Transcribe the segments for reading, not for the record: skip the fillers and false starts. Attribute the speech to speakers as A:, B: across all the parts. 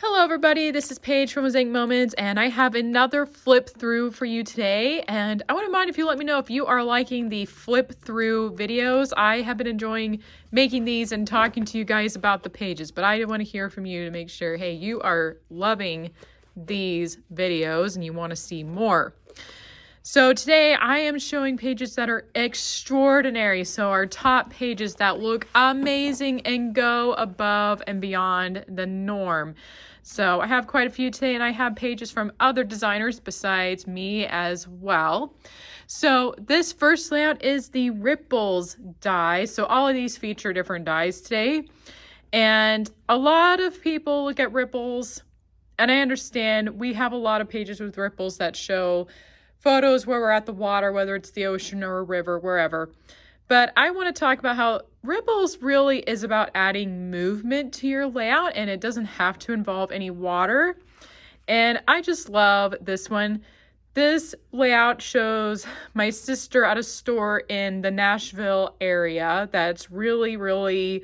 A: Hello everybody, this is Paige from Mosaic Moments, and I have another flip through for you today. And I wouldn't mind if you let me know if you are liking the flip through videos. I have been enjoying making these and talking to you guys about the pages, but I want to hear from you to make sure, hey, you are loving these videos and you want to see more. So today I am showing pages that are extraordinary. So our top pages that look amazing and go above and beyond the norm. So I have quite a few today, and I have pages from other designers besides me as well. So this first layout is the Ripples die. So all of these feature different dies today. And a lot of people look at ripples, and I understand we have a lot of pages with ripples that show photos where we're at the water, whether it's the ocean or a river, wherever. But I want to talk about how ripples really is about adding movement to your layout, and it doesn't have to involve any water. And I just love this one. This layout shows my sister at a store in the Nashville area that's really,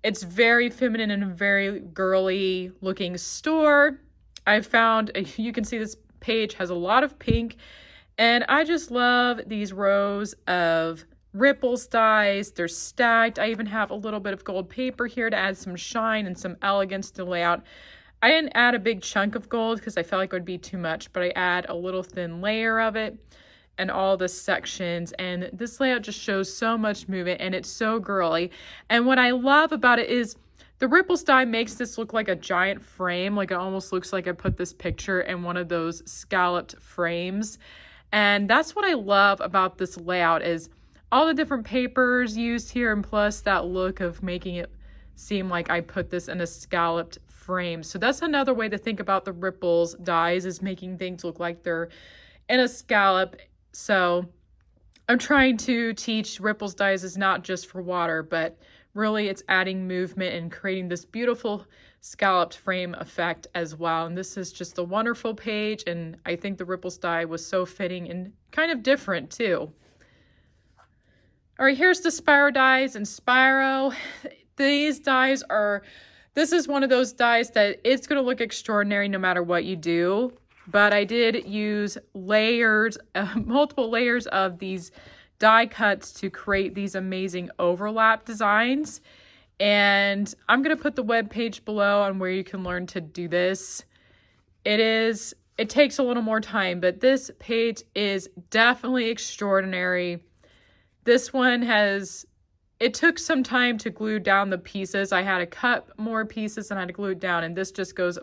A: it's very feminine and a very girly looking store. I found, you can see this page has a lot of pink, and I just love these rows of ripples dies. They're stacked. I even have a little bit of gold paper here to add some shine and some elegance to the layout. I didn't add a big chunk of gold because I felt like it would be too much, but I add a little thin layer of it and all the sections, and this layout just shows so much movement, and it's so girly. And what I love about it is the ripples die makes this look like a giant frame. Like it almost looks like I put this picture in one of those scalloped frames. And that's what I love about this layout is all the different papers used here, and plus that look of making it seem like I put this in a scalloped frame. So that's another way to think about the ripples dies, is making things look like they're in a scallop. So I'm trying to teach ripples dies is not just for water, but really it's adding movement and creating this beautiful scalloped frame effect as well. And this is just a wonderful page, and I think the ripples die was so fitting and kind of different too. All right, here's the Spyro dies. And Spyro, these dies are, this is one of those dies that it's going to look extraordinary no matter what you do. But I did use layers, multiple layers of these die cuts to create these amazing overlap designs. And I'm going to put the web page below on where you can learn to do this. It takes a little more time, but this page is definitely extraordinary. This one it took some time to glue down the pieces. I had to cut more pieces and I had to glue it down, and this just goes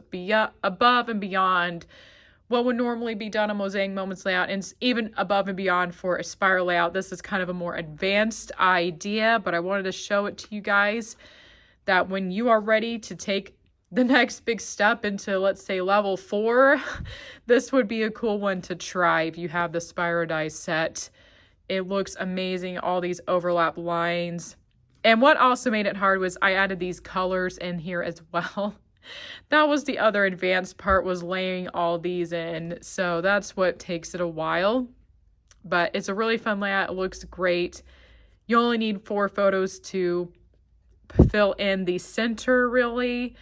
A: above and beyond what would normally be done on Mosaic Moments layout, and even above and beyond for a spiral layout. This is kind of a more advanced idea, but I wanted to show it to you guys that when you are ready to take the next big step into, let's say, level 4, this would be a cool one to try if you have the Spyro die set. It looks amazing, all these overlap lines. And what also made it hard was I added these colors in here as well. That was the other advanced part, was layering all these in. So that's what takes it a while. But it's a really fun layout. It looks great. You only need 4 photos to fill in the center, really.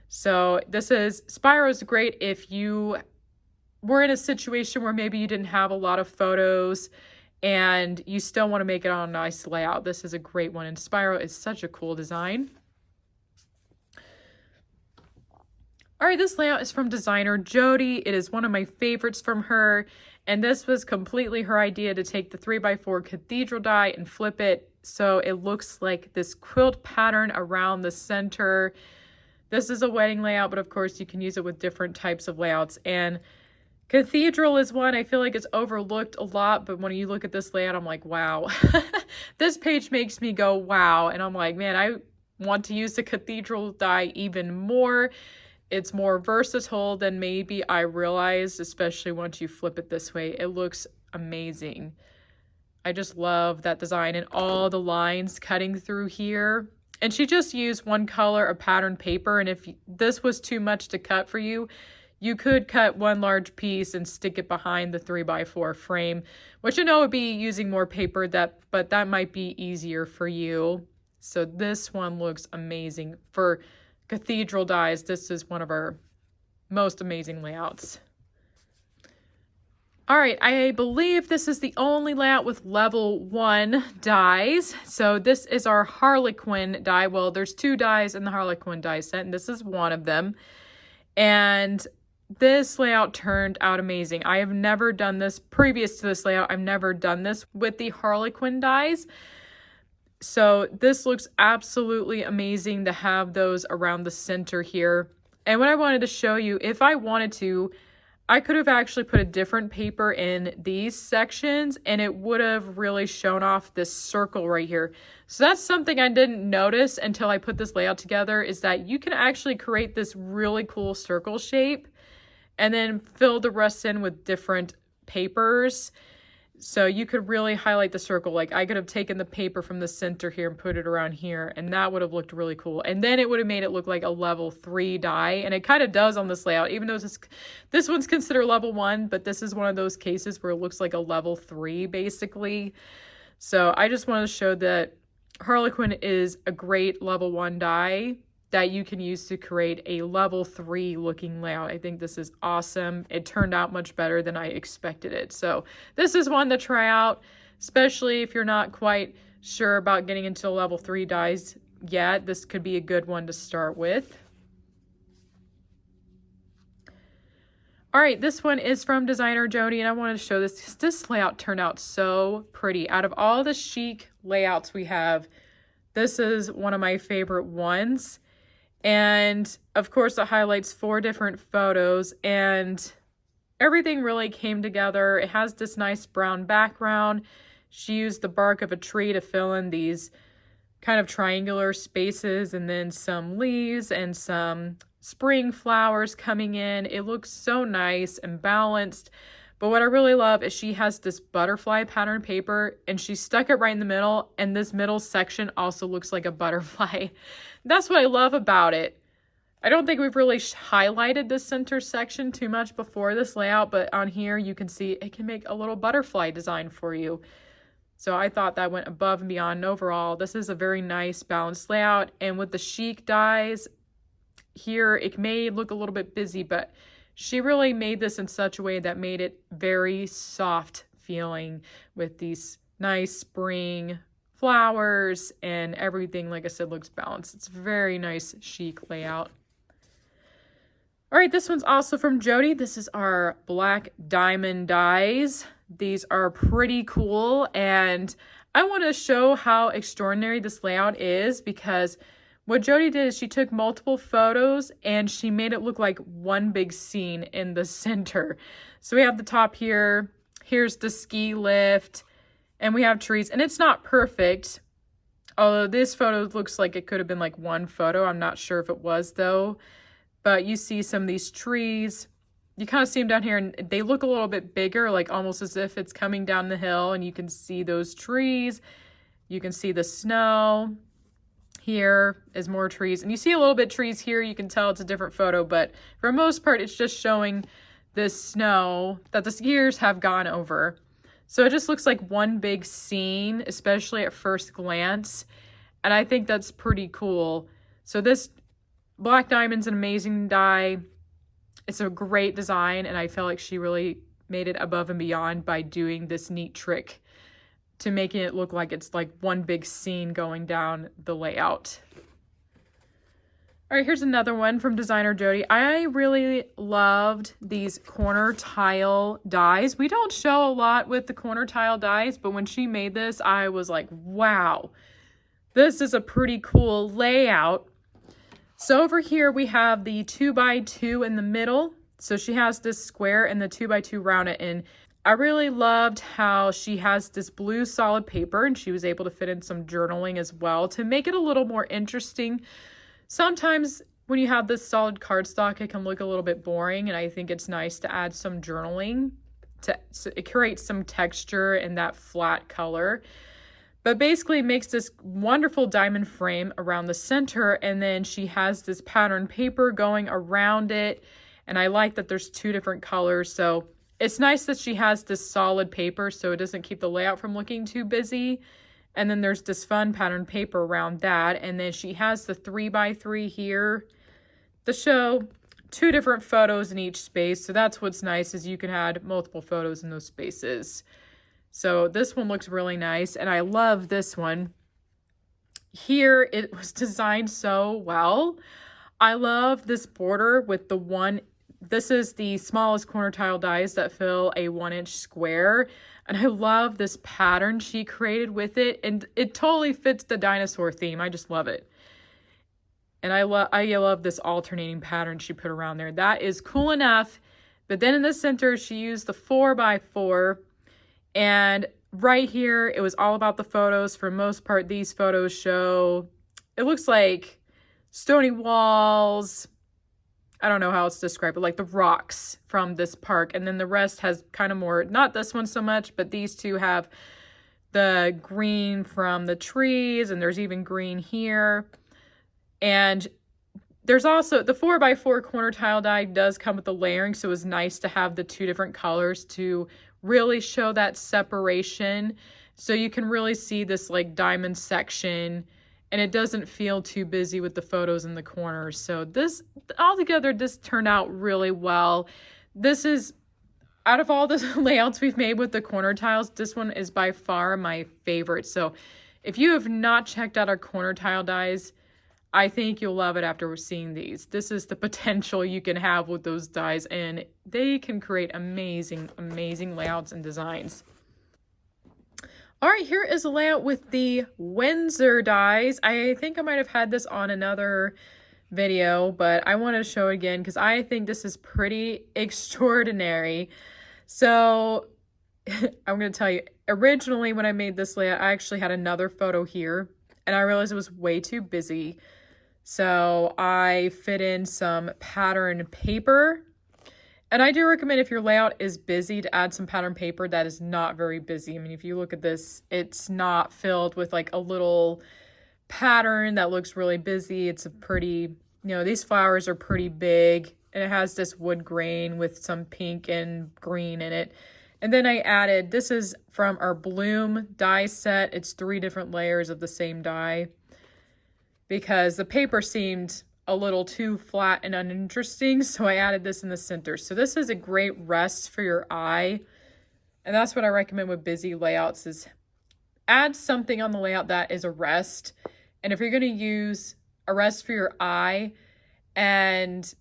A: So Spyro's great if you were in a situation where maybe you didn't have a lot of photos and you still want to make it on a nice layout. This is a great one, and Spyro is such a cool design. All right, this layout is from designer Jody. It is one of my favorites from her, and this was completely her idea to take the 3x4 cathedral die and flip it so it looks like this quilt pattern around the center. This is a wedding layout, but of course you can use it with different types of layouts. And cathedral is one I feel like it's overlooked a lot, but when you look at this layout, I'm like, wow. This page makes me go, wow. And I'm like, man, I want to use the cathedral die even more. It's more versatile than maybe I realized, especially once you flip it this way. It looks amazing. I just love that design and all the lines cutting through here. And she just used one color of pattern paper, and if this was too much to cut for you, you could cut one large piece and stick it behind the 3x4 frame, which I know would be using more paper, but that might be easier for you. So this one looks amazing. For cathedral dies, this is one of our most amazing layouts. All right, I believe this is the only layout with level 1 dies. So this is our Harlequin die. Well, there's 2 dies in the Harlequin die set, and this is one of them. And this layout turned out amazing. I have never done this previous to this layout. I've never done this with the Harlequin dies. So this looks absolutely amazing to have those around the center here. And what I wanted to show you, if I wanted to, I could have actually put a different paper in these sections and it would have really shown off this circle right here. So that's something I didn't notice until I put this layout together, is that you can actually create this really cool circle shape and then fill the rest in with different papers. So you could really highlight the circle. Like I could have taken the paper from the center here and put it around here, and that would have looked really cool. And then it would have made it look like a level 3 die. And it kind of does on this layout, even though this one's considered level 1, but this is one of those cases where it looks like a level 3 basically. So I just wanted to show that Harlequin is a great level 1 die that you can use to create a level 3 looking layout. I think this is awesome. It turned out much better than I expected it. So this is one to try out, especially if you're not quite sure about getting into level 3 dies yet. This could be a good one to start with. All right, this one is from designer Jody, and I wanted to show this because this layout turned out so pretty. Out of all the chic layouts we have, this is one of my favorite ones. And of course it highlights 4 different photos and everything really came together. It has this nice brown background. She used the bark of a tree to fill in these kind of triangular spaces, and then some leaves and some spring flowers coming in. It looks so nice and balanced. But what I really love is she has this butterfly pattern paper and she stuck it right in the middle, and this middle section also looks like a butterfly. That's what I love about it. I don't think we've really highlighted this center section too much before this layout, but on here you can see it can make a little butterfly design for you. So I thought that went above and beyond. And overall, this is a very nice balanced layout, and with the chic dies here, it may look a little bit busy, but she really made this in such a way that made it very soft feeling with these nice spring flowers, and everything, like I said, looks balanced. It's a very nice chic layout. All right, this one's also from Jody. This is our black diamond dies. These are pretty cool, and I want to show how extraordinary this layout is, because what Jody did is she took multiple photos and she made it look like one big scene in the center. So we have the top here, here's the ski lift, and we have trees, and it's not perfect. Although this photo looks like it could have been like one photo. I'm not sure if it was though. But you see some of these trees. You kind of see them down here, and they look a little bit bigger, like almost as if it's coming down the hill, and you can see those trees. You can see the snow. Here is more trees, and you see a little bit trees here. You can tell it's a different photo, but for the most part, it's just showing this snow that the skiers have gone over. So it just looks like one big scene, especially at first glance, and I think that's pretty cool. So this black diamond's an amazing die. It's a great design, and I feel like she really made it above and beyond by doing this neat trick to making it look like it's like one big scene going down the layout. All right, here's another one from designer Jody. I really loved these corner tile dies. We don't show a lot with the corner tile dies, but when she made this, I was like, wow, this is a pretty cool layout. So over here we have the 2x2 in the middle. So she has this square and the 2x2 round it in. I really loved how she has this blue solid paper, and she was able to fit in some journaling as well to make it a little more interesting. Sometimes when you have this solid cardstock, it can look a little bit boring, and I think it's nice to add some journaling so it creates some texture in that flat color. But basically it makes this wonderful diamond frame around the center, and then she has this pattern paper going around it, and I like that there's 2 different colors. So it's nice that she has this solid paper so it doesn't keep the layout from looking too busy. And then there's this fun pattern paper around that. And then she has the 3x3 here to show 2 different photos in each space. So that's what's nice, is you can add multiple photos in those spaces. So this one looks really nice, and I love this one. Here, it was designed so well. I love this border with the one. This is the smallest corner tile dies that fill a 1-inch square. And I love this pattern she created with it. And it totally fits the dinosaur theme. I just love it. And I love this alternating pattern she put around there. That is cool enough. But then in the center, she used the 4x4. And right here, it was all about the photos. For the most part, these photos show, it looks like stony walls. I don't know how else to describe it, like the rocks from this park. And then the rest has kind of more, not this one so much, but these two have the green from the trees, and there's even green here. And there's also, the 4x4 corner tile die does come with the layering, so it was nice to have the 2 different colors to really show that separation. So you can really see this like diamond section, and it doesn't feel too busy with the photos in the corners. So this, altogether, this turned out really well. This is, out of all the layouts we've made with the corner tiles, this one is by far my favorite. So if you have not checked out our corner tile dies, I think you'll love it after seeing these. This is the potential you can have with those dies, and they can create amazing, amazing layouts and designs. All right, here is a layout with the Windsor dies. I think I might have had this on another video, but I want to show it again because I think this is pretty extraordinary. So I'm going to tell you, originally when I made this layout, I actually had another photo here, and I realized it was way too busy. So I fit in some pattern paper. And I do recommend, if your layout is busy, to add some pattern paper that is not very busy. I mean, if you look at this, it's not filled with like a little pattern that looks really busy. It's a pretty, these flowers are pretty big, and it has this wood grain with some pink and green in it. And then I added, this is from our Bloom die set. It's 3 different layers of the same die, because the paper seemed a little too flat and uninteresting, so I added this in the center. So this is a great rest for your eye, and that's what I recommend with busy layouts, is add something on the layout that is a rest. And if you're going to use a rest for your eye, and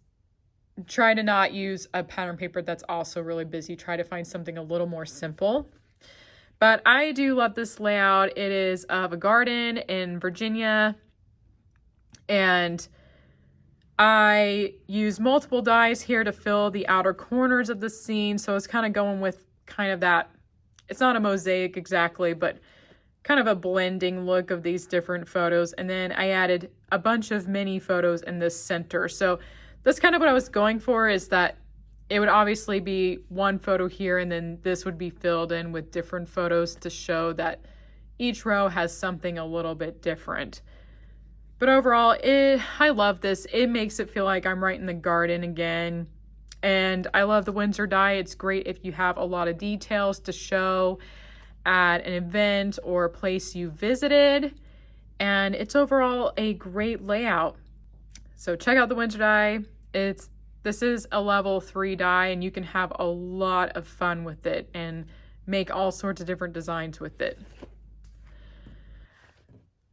A: try to not use a pattern paper that's also really busy, try to find something a little more simple. But I do love this layout. It is of a garden in Virginia, and I use multiple dies here to fill the outer corners of the scene. So it's kind of going with kind of that, it's not a mosaic exactly, but kind of a blending look of these different photos. And then I added a bunch of mini photos in the center. So that's kind of what I was going for, is that it would obviously be one photo here, and then this would be filled in with different photos to show that each row has something a little bit different. But overall, I love this. It makes it feel like I'm right in the garden again. And I love the Windsor die. It's great if you have a lot of details to show at an event or a place you visited. And it's overall a great layout. So check out the Windsor die. This is a level 3 die, and you can have a lot of fun with it and make all sorts of different designs with it.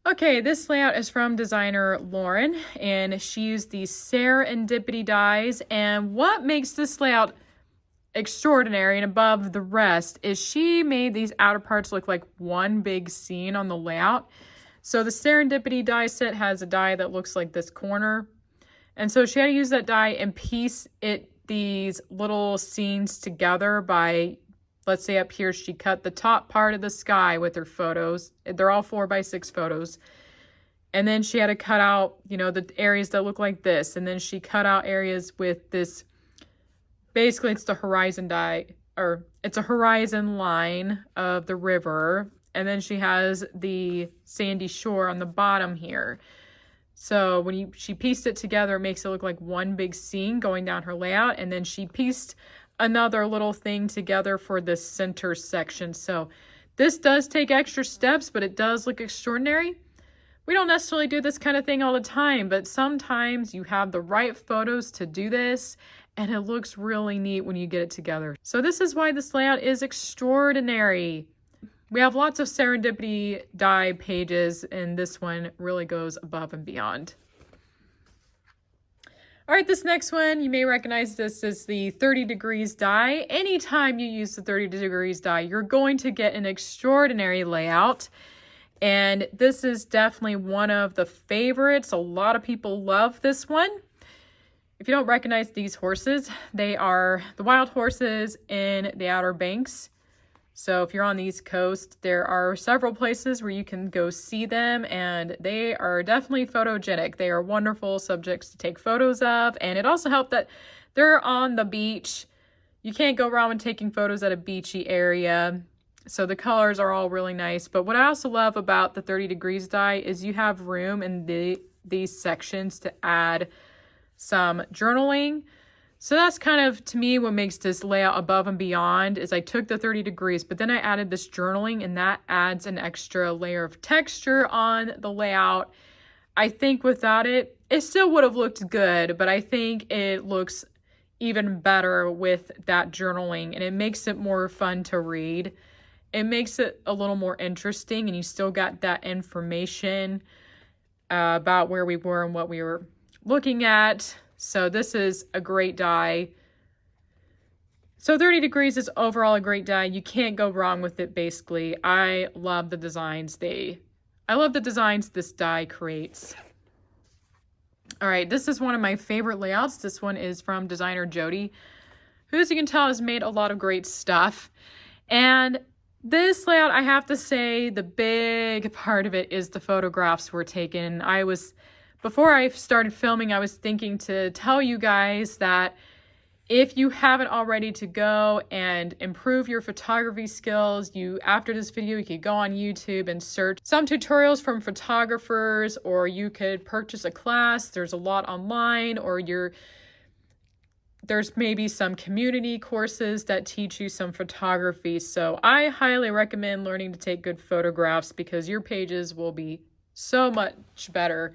A: Okay, this layout is from designer Lauren, and she used these serendipity dies. And what makes this layout extraordinary and above the rest is she made these outer parts look like one big scene on the layout. So the serendipity die set has a die that looks like this corner. And so she had to use that die and piece these little scenes together by, let's say up here, she cut the top part of the sky with her photos. They're all 4x6 photos. And then she had to cut out, the areas that look like this. And then she cut out areas with this, basically it's the horizon die, or it's a horizon line of the river. And then she has the sandy shore on the bottom here. So when she pieced it together, it makes it look like one big scene going down her layout. And then she pieced another little thing together for this center section. So this does take extra steps, but it does look extraordinary. we don't necessarily do this kind of thing all the time, but sometimes you have the right photos to do this, and it looks really neat when you get it together. So this is why this layout is extraordinary. We have lots of serendipity die pages, and this one really goes above and beyond. All right, this next one, you may recognize this as the 30 degrees die. Anytime you use the 30 degrees die, you're going to get an extraordinary layout. And this is definitely one of the favorites. A lot of people love this one. If you don't recognize these horses, they are the wild horses in the Outer Banks. So if you're on the East Coast, there are several places where you can go see them, and they are definitely photogenic. They are wonderful subjects to take photos of, and it also helped that they're on the beach. You can't go wrong with taking photos at a beachy area. So the colors are all really nice. But what I also love about the 30 degrees die is you have room in these sections to add some journaling. So that's kind of, to me, what makes this layout above and beyond is I took the 30 degrees, but then I added this journaling, and that adds an extra layer of texture on the layout. I think without it, it still would have looked good, but I think it looks even better with that journaling, and it makes it more fun to read. It makes it a little more interesting, and you still got that information about where we were and what we were looking at. So this is a great die. So 30 degrees is overall a great die. You can't go wrong with it, basically. I love the designs this die creates. All right, this is one of my favorite layouts. This one is from designer Jody, who, as you can tell, has made a lot of great stuff. And this layout, I have to say, the big part of it is the photographs were taken. Before I started filming, I was thinking to tell you guys that if you haven't already, to go and improve your photography skills, after this video, you could go on YouTube and search some tutorials from photographers, or you could purchase a class. There's a lot online, or there's maybe some community courses that teach you some photography. So I highly recommend learning to take good photographs, because your pages will be so much better.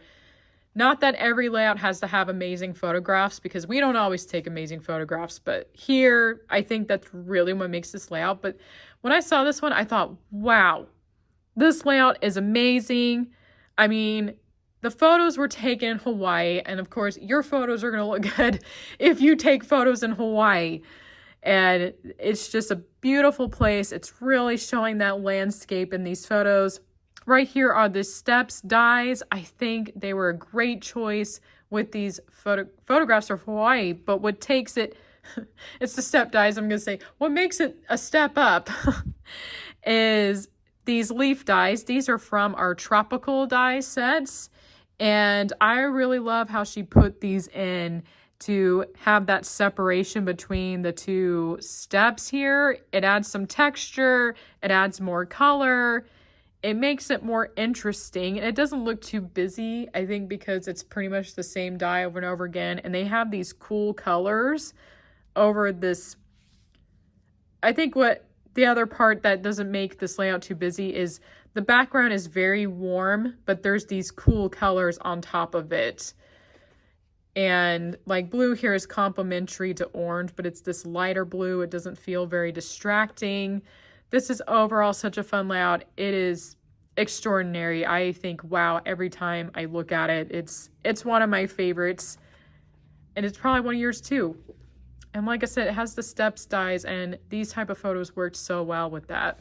A: Not that every layout has to have amazing photographs, because we don't always take amazing photographs, but here, I think that's really what makes this layout. But when I saw this one, I thought, wow, this layout is amazing. I mean, the photos were taken in Hawaii, and of course, your photos are going to look good if you take photos in Hawaii. And it's just a beautiful place. It's really showing that landscape in these photos. Right here are the steps dies. I think they were a great choice with these photographs of Hawaii, but what takes it, it's the step dies, I'm going to say, what makes it a step up is these leaf dies. These are from our tropical die sets, and I really love how she put these in to have that separation between the two steps here. It adds some texture, it adds more color. It makes it more interesting, and it doesn't look too busy, I think, because it's pretty much the same die over and over again, and they have these cool colors over this. I think what the other part that doesn't make this layout too busy is the background is very warm, but there's these cool colors on top of it. And like blue here is complementary to orange, but it's this lighter blue. It doesn't feel very distracting. This is overall such a fun layout. It is extraordinary. I think, wow, every time I look at it, it's one of my favorites. And it's probably one of yours too. And like I said, it has the steps dies, and these type of photos worked so well with that.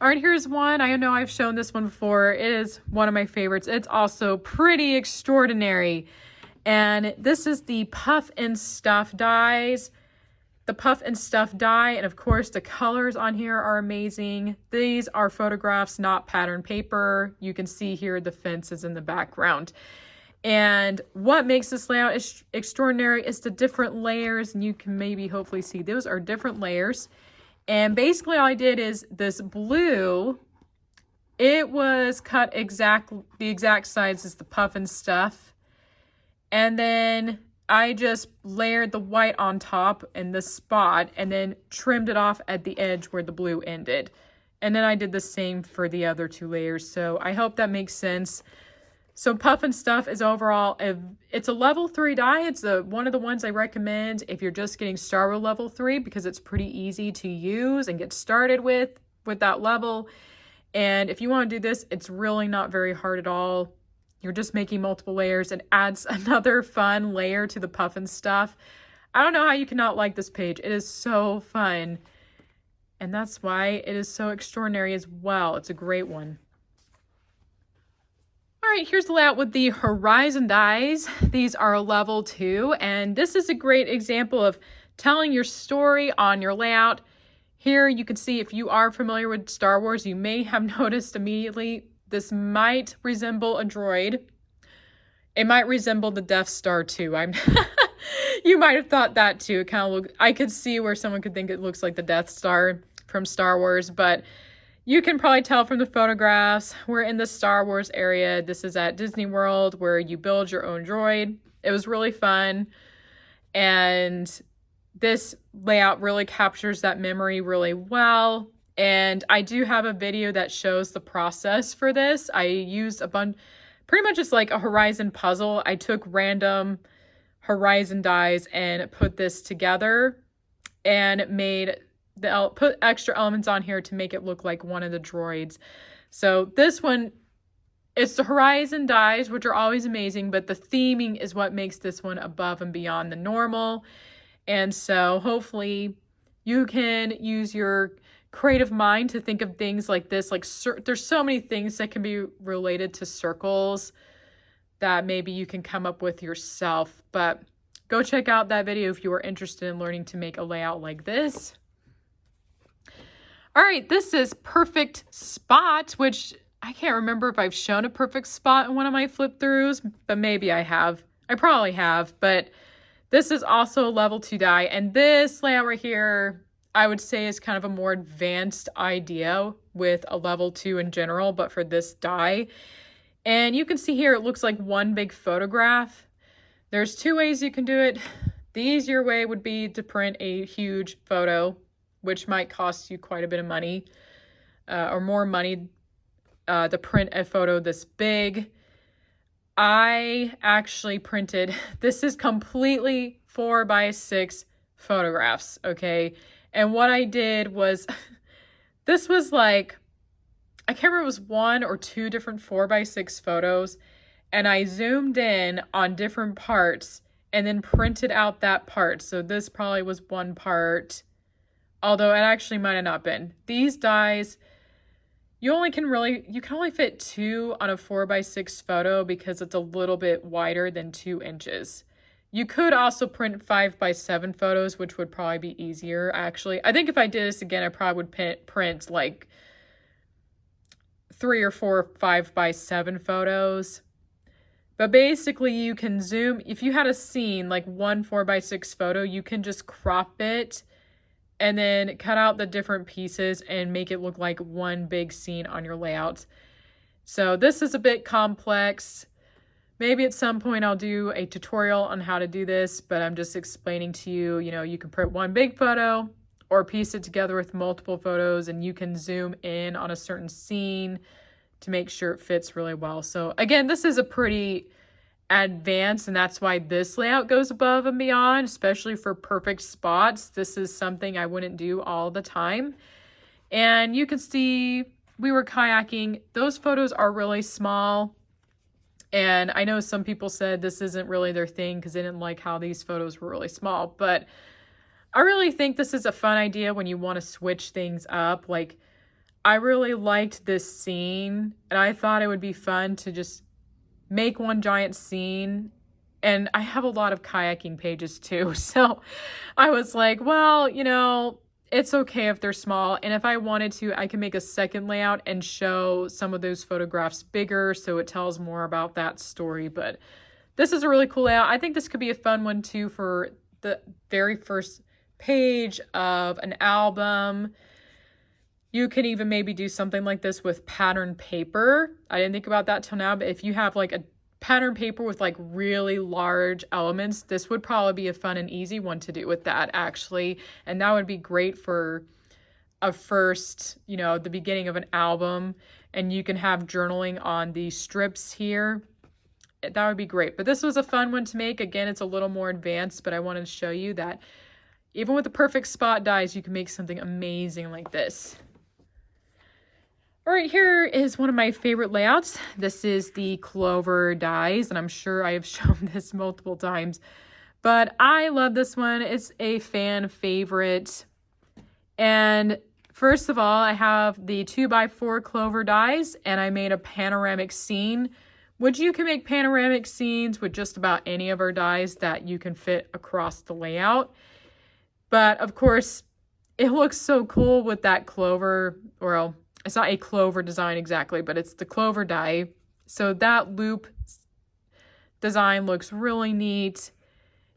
A: All right, here's one. I know I've shown this one before. It is one of my favorites. It's also pretty extraordinary. And this is the Puff and Stuff dies. The Puff and Stuff die, and of course the colors on here are amazing. These are photographs, not pattern paper. You can see here the fences in the background. And what makes this layout extraordinary is the different layers, and you can maybe hopefully see those are different layers. And basically all I did is this blue, it was cut the exact size as the Puff and Stuff. And then I just layered the white on top in this spot, and then trimmed it off at the edge where the blue ended. And then I did the same for the other 2 layers. So I hope that makes sense. So Puff and Stuff is overall, it's a level 3 die. It's one of the ones I recommend if you're just getting started with level 3, because it's pretty easy to use and get started with that level. And if you want to do this, it's really not very hard at all. You're just making multiple layers. It adds another fun layer to the Puff and Stuff. I don't know how you cannot like this page. It is so fun. And that's why it is so extraordinary as well. It's a great one. All right, here's the layout with the horizon dies. These are level 2, and this is a great example of telling your story on your layout. Here you can see, if you are familiar with Star Wars, you may have noticed immediately this might resemble a droid. It might resemble the Death Star too. You might have thought that too. It kind of look. I could see where someone could think it looks like the Death Star from Star Wars, but you can probably tell from the photographs. We're in the Star Wars area. This is at Disney World, where you build your own droid. It was really fun, and this layout really captures that memory really well. And I do have a video that shows the process for this. I used a bunch, pretty much just like a horizon puzzle. I took random horizon dies and put this together and put extra elements on here to make it look like one of the droids. So this one, it's the horizon dies, which are always amazing, but the theming is what makes this one above and beyond the normal. And so hopefully you can use your creative mind to think of things like this. Like there's so many things that can be related to circles that maybe you can come up with yourself. But go check out that video if you are interested in learning to make a layout like this. All right, this is Perfect Spot, which I can't remember if I've shown a perfect spot in one of my flip throughs, but maybe I have. I probably have, but this is also a level 2 die. And this layout right here, I would say, is kind of a more advanced idea with a level 2 in general, but for this die. And you can see here, it looks like one big photograph. There's 2 ways you can do it. The easier way would be to print a huge photo, which might cost you quite a bit of money, or more money to print a photo this big. I actually printed, this is completely 4x6 photographs, okay? And what I did was, this was like, I can't remember, it was 1 or 2 different 4x6 photos, and I zoomed in on different parts and then printed out that part. So this probably was one part, although it actually might have not been. These dies, you can only fit 2 on a 4x6 photo because it's a little bit wider than 2 inches. You could also print 5x7 photos, which would probably be easier, actually. I think if I did this again, I probably would print like 3 or 4 5x7 photos. But basically, you can zoom. If you had a scene, like one 4x6 photo, you can just crop it and then cut out the different pieces and make it look like one big scene on your layout. So this is a bit complex. Maybe at some point I'll do a tutorial on how to do this, but I'm just explaining to you, you can print one big photo or piece it together with multiple photos, and you can zoom in on a certain scene to make sure it fits really well. So again, this is a pretty advanced, and that's why this layout goes above and beyond, especially for perfect spots. This is something I wouldn't do all the time. And you can see we were kayaking. Those photos are really small. And I know some people said this isn't really their thing because they didn't like how these photos were really small. But I really think this is a fun idea when you want to switch things up. Like, I really liked this scene, and I thought it would be fun to just make one giant scene. And I have a lot of kayaking pages too. So I was like, well, it's okay if they're small. And if I wanted to, I can make a second layout and show some of those photographs bigger so it tells more about that story. But this is a really cool layout. I think this could be a fun one too for the very first page of an album. You can even maybe do something like this with pattern paper. I didn't think about that till now, but if you have like a pattern paper with like really large elements, this would probably be a fun and easy one to do with that, actually. And that would be great for a first, you know, the beginning of an album, and you can have journaling on the strips here. That would be great. But this was a fun one to make. Again, it's a little more advanced, but I wanted to show you that even with the perfect spot dies, you can make something amazing like this. All right, here is one of my favorite layouts. This is the Clover dies, and I'm sure I have shown this multiple times, but I love this one. It's a fan favorite. And first of all, I have the 2x4 Clover dies, and I made a panoramic scene, which you can make panoramic scenes with just about any of our dies that you can fit across the layout. But of course, it looks so cool with that clover, well, it's not a clover design exactly, but it's the clover die. So that loop design looks really neat.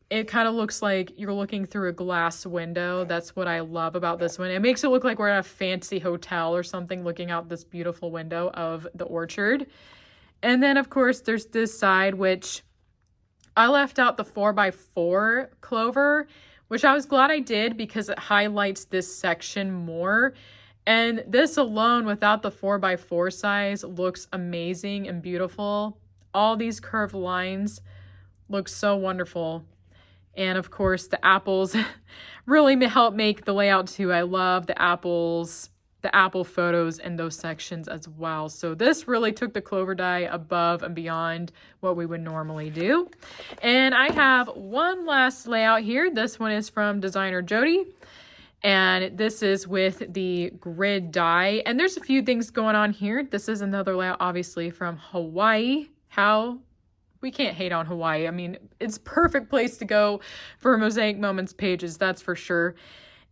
A: It kind of looks like you're looking through a glass window. That's what I love about this one. It makes it look like we're at a fancy hotel or something looking out this beautiful window of the orchard. And then, of course, there's this side, which I left out the 4x4 clover, which I was glad I did because it highlights this section more. And this alone, without the 4x4 size, looks amazing and beautiful. All these curved lines look so wonderful. And of course, the apples really help make the layout too. I love the apples, the apple photos in those sections as well. So this really took the clover die above and beyond what we would normally do. And I have one last layout here. This one is from designer Jody. And this is with the grid die. And there's a few things going on here. This is another layout, obviously, from Hawaii. We can't hate on Hawaii. I mean, it's a perfect place to go for Mosaic Moments pages, that's for sure.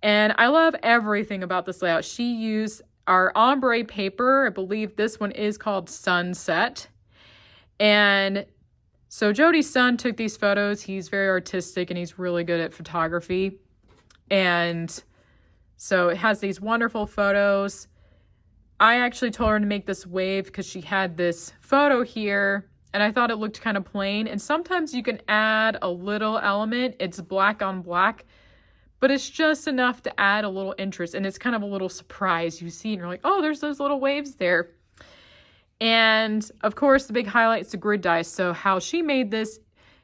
A: And I love everything about this layout. She used our ombre paper. I believe this one is called Sunset. And so Jody's son took these photos. He's very artistic and he's really good at photography. And so it has these wonderful photos. I actually told her to make this wave because she had this photo here and I thought it looked kind of plain. And sometimes you can add a little element. It's black on black, but it's just enough to add a little interest. And it's kind of a little surprise. You see and you're like, oh, there's those little waves there. And of course, the big highlight is the grid dice. So how she made this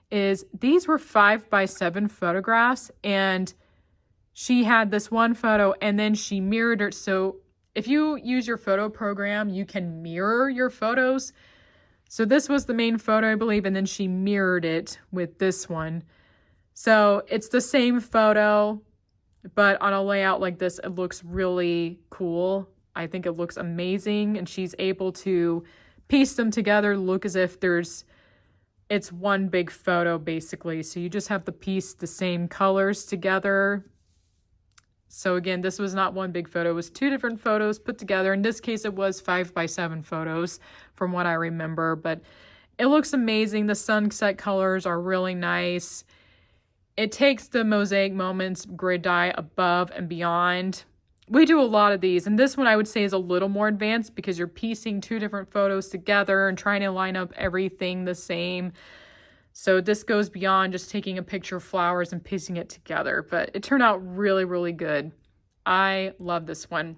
A: is these were 5x7 photographs. And she had this one photo and then she mirrored it. So if you use your photo program, you can mirror your photos. So this was the main photo, I believe, and then she mirrored it with this one. So it's the same photo, but on a layout like this, it looks really cool. I think it looks amazing, and she's able to piece them together, look as if it's one big photo, basically. So you just have to piece the same colors together. So again, this was not one big photo. It was two different photos put together. In this case, it was 5x7 photos from what I remember, but it looks amazing. The sunset colors are really nice. It takes the Mosaic Moments grid die above and beyond. We do a lot of these, and this one I would say is a little more advanced because you're piecing two different photos together and trying to line up everything the same. So this goes beyond just taking a picture of flowers and piecing it together, but it turned out really, really good. I love this one.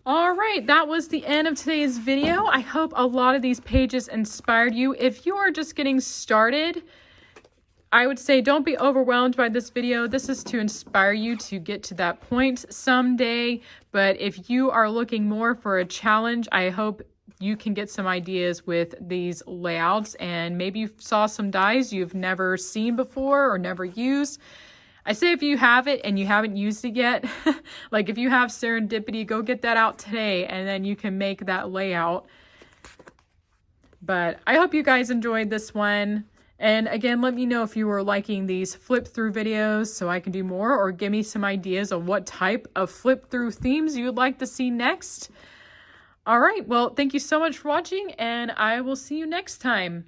A: All right, that was the end of today's video. I hope a lot of these pages inspired you. If you are just getting started, I would say don't be overwhelmed by this video. This is to inspire you to get to that point someday. But if you are looking more for a challenge, I hope you can get some ideas with these layouts, and maybe you saw some dies you've never seen before or never used. I say if you have it and you haven't used it yet, like if you have Serendipity, go get that out today and then you can make that layout. But I hope you guys enjoyed this one. And again, let me know if you were liking these flip through videos so I can do more, or give me some ideas on what type of flip through themes you would like to see next. All right, well, thank you so much for watching, and I will see you next time.